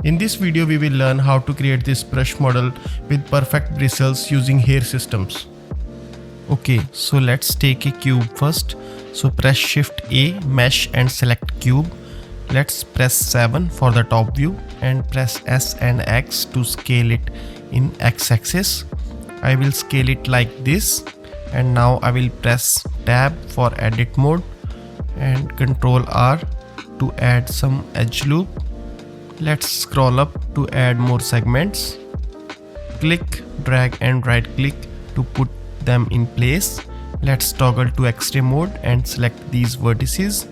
In this video we will learn how to create this brush model with perfect bristles using hair systems. Okay, so let's take a cube first. So press Shift A, mesh and select cube. Let's press 7 for the top view and press S and X to scale it in X-axis. I will scale it like this, and now I will press Tab for edit mode and Ctrl R to add some edge loop. Let's scroll up to add more segments. Click, drag and right click to put them in place. Let's toggle to X-ray mode and select these vertices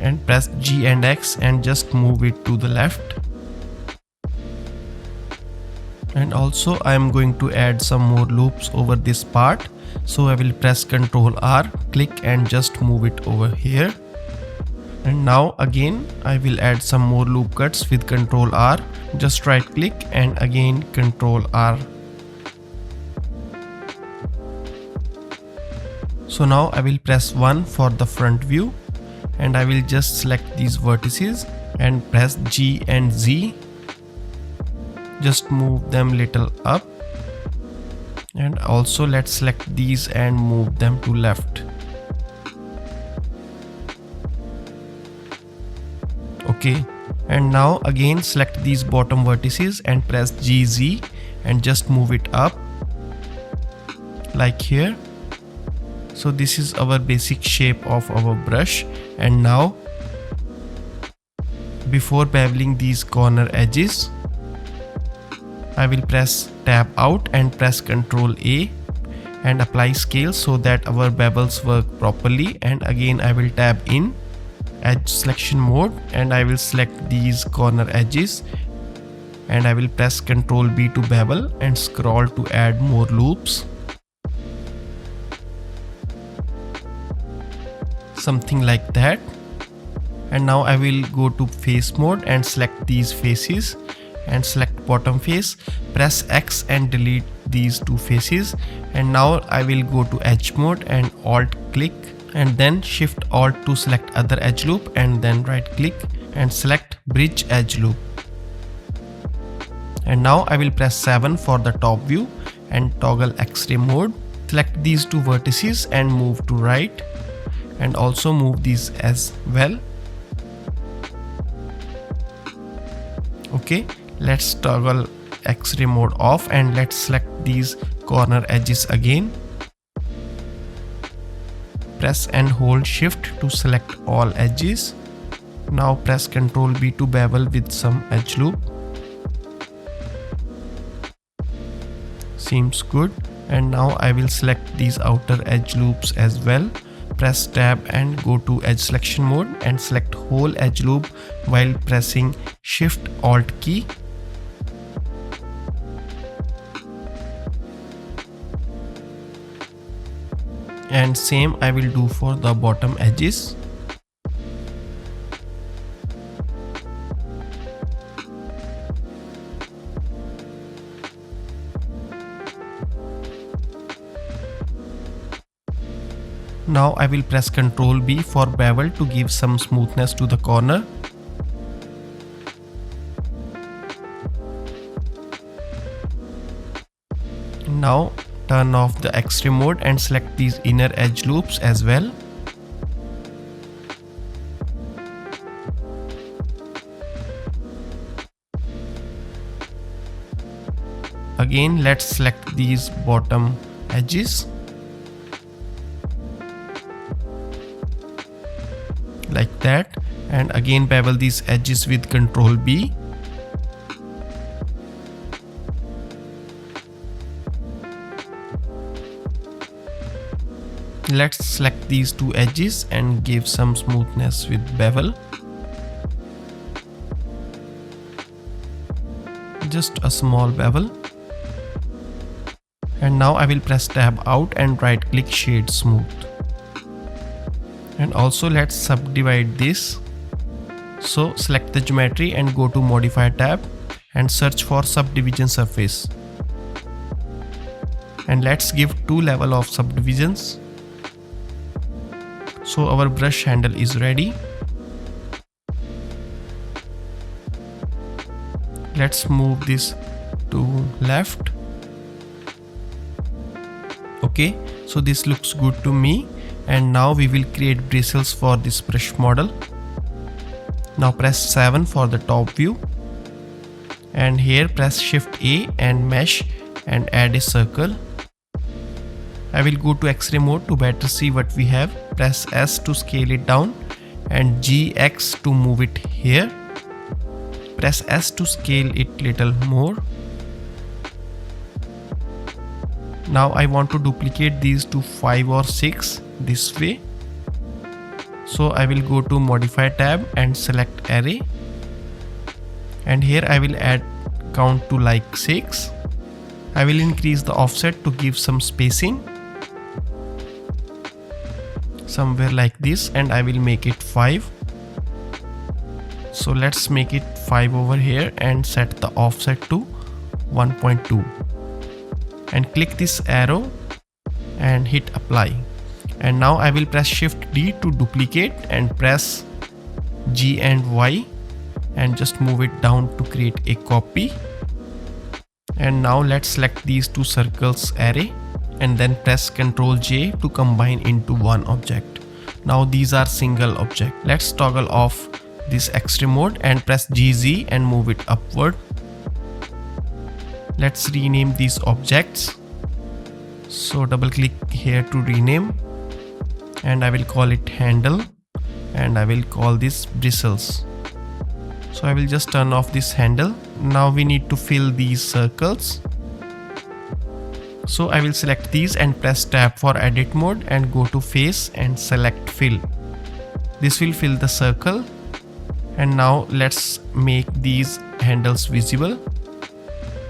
and press G and X and just move it to the left. And also I am going to add some more loops over this part. So I will press Ctrl R, click and just move it over here. And now again I will add some more loop cuts with Ctrl R. Just right click and again Ctrl R. So now I will press 1 for the front view and I will just select these vertices and press G and Z. Just move them little up, and also let's select these and move them to left. Okay, and now again select these bottom vertices and press GZ and just move it up like here. So this is our basic shape of our brush. And now before beveling these corner edges, I will press Tab out and press Ctrl A and apply scale so that our bevels work properly. And again I will tab in edge selection mode and I will select these corner edges and I will press Ctrl B to bevel and scroll to add more loops. Something like that. And now I will go to face mode and select these faces and select bottom face, press X and delete these two faces. And now I will go to edge mode and alt click and then Shift Alt to select other edge loop and then right click and select bridge edge loop. And now I will press 7 for the top view and toggle X-ray mode. Select these two vertices and move to right and also move these as well. Okay, let's toggle X-ray mode off and let's select these corner edges again. Press and hold Shift to select all edges. Now press Ctrl B to bevel with some edge loop. Seems good. And now I will select these outer edge loops as well. Press Tab and go to edge selection mode and select whole edge loop while pressing Shift Alt key. And same I will do for the bottom edges. Now I will press Ctrl B for bevel to give some smoothness to the corner. Now turn off the X-ray mode and select these inner edge loops as well. Again let's select these bottom edges like that and again bevel these edges with Ctrl B. Let's select these two edges and give some smoothness with bevel. Just a small bevel. And now I will press Tab out and right click Shade Smooth. And also let's subdivide this. So select the geometry and go to Modify tab and search for subdivision surface. And let's give 2 levels of subdivisions. So our brush handle is ready. Let's move this to left. Okay, so this looks good to me. And now we will create bristles for this brush model. Now press 7 for the top view. And here press Shift A and mesh and add a circle. I will go to X-ray mode to better see what we have. Press S to scale it down and GX to move it here. Press S to scale it little more. Now I want to duplicate these to 5 or 6 this way. So I will go to Modify tab and select Array. And here I will add count to like 6. I will increase the offset to give some spacing. Somewhere like this, and I will make it 5. So let's make it 5 over here and set the offset to 1.2. And click this arrow and hit apply. And now I will press Shift D to duplicate and press G and Y and just move it down to create a copy. And now let's select these two circles array and then press Ctrl J to combine into one object. Now these are single object. Let's toggle off this X-ray mode and press GZ and move it upward. Let's rename these objects. So double click here to rename, and I will call it handle, and I will call this bristles. So I will just turn off this handle. Now we need to fill these circles. So I will select these and press tab for edit mode and go to face and select fill. This will fill the circle. And now let's make these handles visible.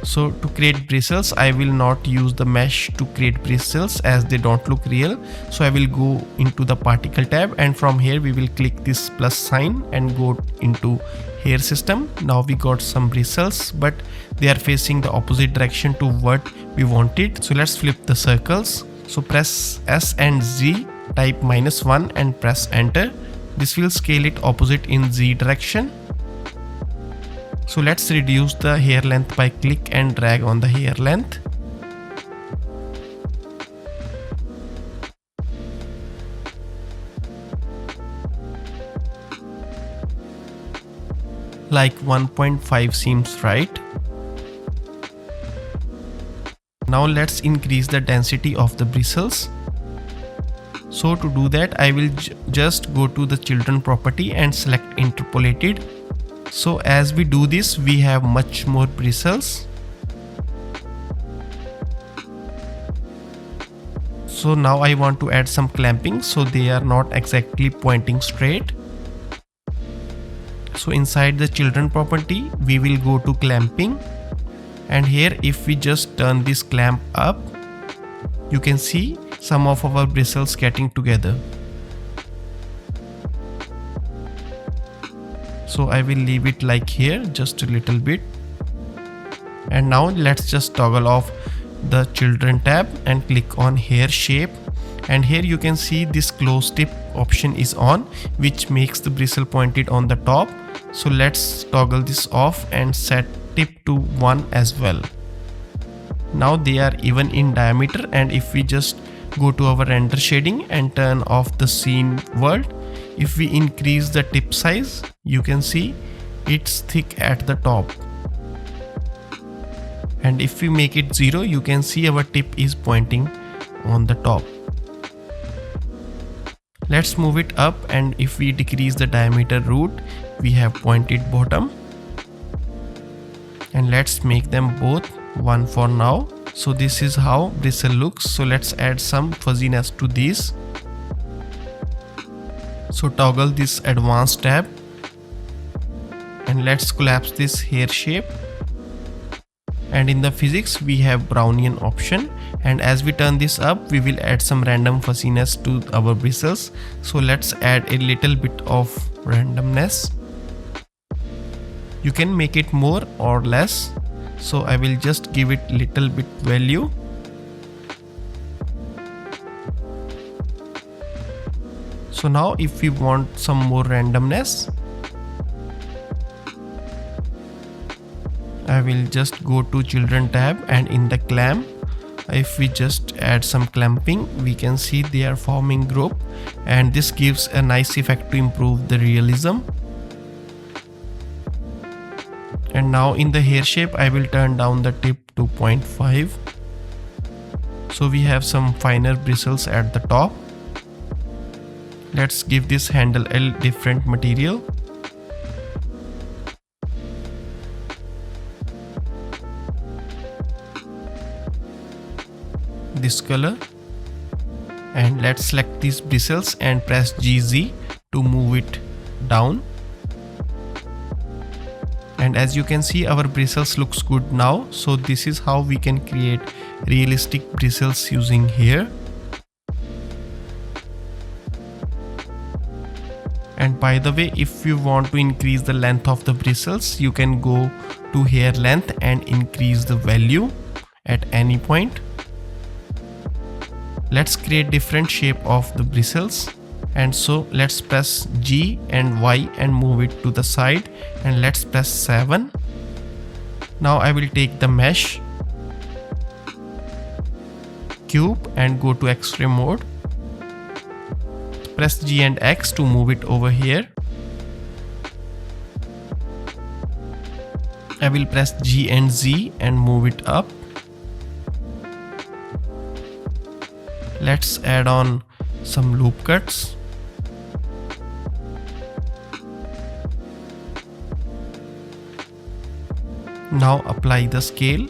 So to create bristles, I will not use the mesh to create bristles as they don't look real. So I will go into the particle tab, and from here we will click this plus sign and go into hair system. Now we got some bristles, but they are facing the opposite direction to what we wanted. So let's flip the circles. So press S and Z, type -1 and press enter. This will scale it opposite in Z direction. So let's reduce the hair length by click and drag on the hair length. Like 1.5 seems right. Now let's increase the density of the bristles. So to do that, I will just go to the children property and select interpolated. So as we do this, we have much more bristles. So now I want to add some clamping so they are not exactly pointing straight. So inside the children property, we will go to clamping, and here if we just turn this clamp up, you can see some of our bristles getting together. So I will leave it like here, just a little bit. And now let's just toggle off the children tab and click on hair shape. And here you can see this close tip option is on, which makes the bristle pointed on the top. So let's toggle this off and set tip to 1 as well. Now they are even in diameter, and if we just go to our render shading and turn off the scene world, if we increase the tip size, you can see it's thick at the top. And if we make it 0, you can see our tip is pointing on the top. Let's move it up, and if we decrease the diameter root, we have pointed bottom. And let's make them both 1 for now. So this is how bristle looks. So let's add some fuzziness to these. So toggle this advanced tab and let's collapse this hair shape. And in the physics we have Brownian option, and as we turn this up, we will add some random fuzziness to our bristles. So let's add a little bit of randomness. You can make it more or less. So I will just give it little bit value. So now if we want some more randomness, I will just go to children tab, and in the clamp, if we just add some clamping, we can see they are forming group, and this gives a nice effect to improve the realism. And now in the hair shape, I will turn down the tip to 0.5. So we have some finer bristles at the top. Let's give this handle a different material. This color. And let's select these bristles and press GZ to move it down. And as you can see, our bristles looks good now. So this is how we can create realistic bristles using hair. And by the way, if you want to increase the length of the bristles, you can go to hair length and increase the value at any point. Let's create different shape of the bristles. And so let's press G and Y and move it to the side, and let's press 7. Now I will take the mesh cube and go to X-ray mode. Press G and X to move it over here. I will press G and Z and move it up. Let's add on some loop cuts. Now apply the scale.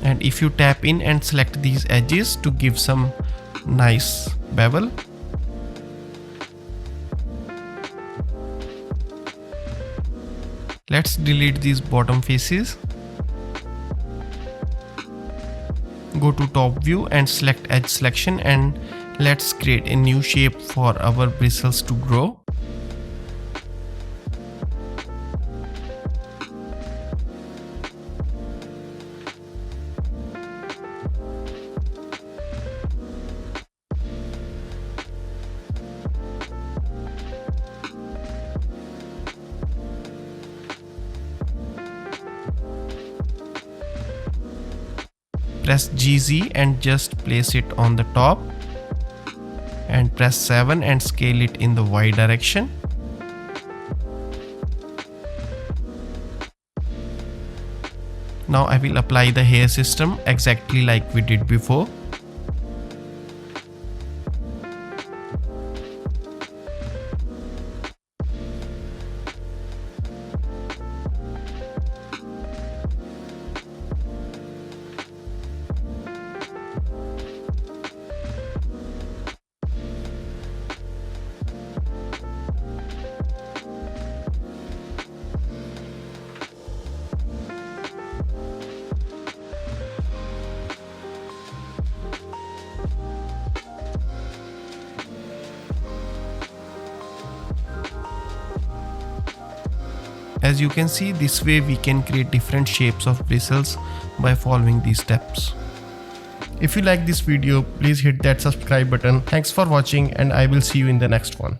And if you tap in and select these edges to give some nice bevel. Let's delete these bottom faces. Go to top view and select edge selection, and let's create a new shape for our bristles to grow. Press GZ and just place it on the top, and press 7 and scale it in the Y direction. Now I will apply the hair system exactly like we did before. As you can see, this way we can create different shapes of bristles by following these steps. If you like this video, please hit that subscribe button. Thanks for watching, and I will see you in the next one.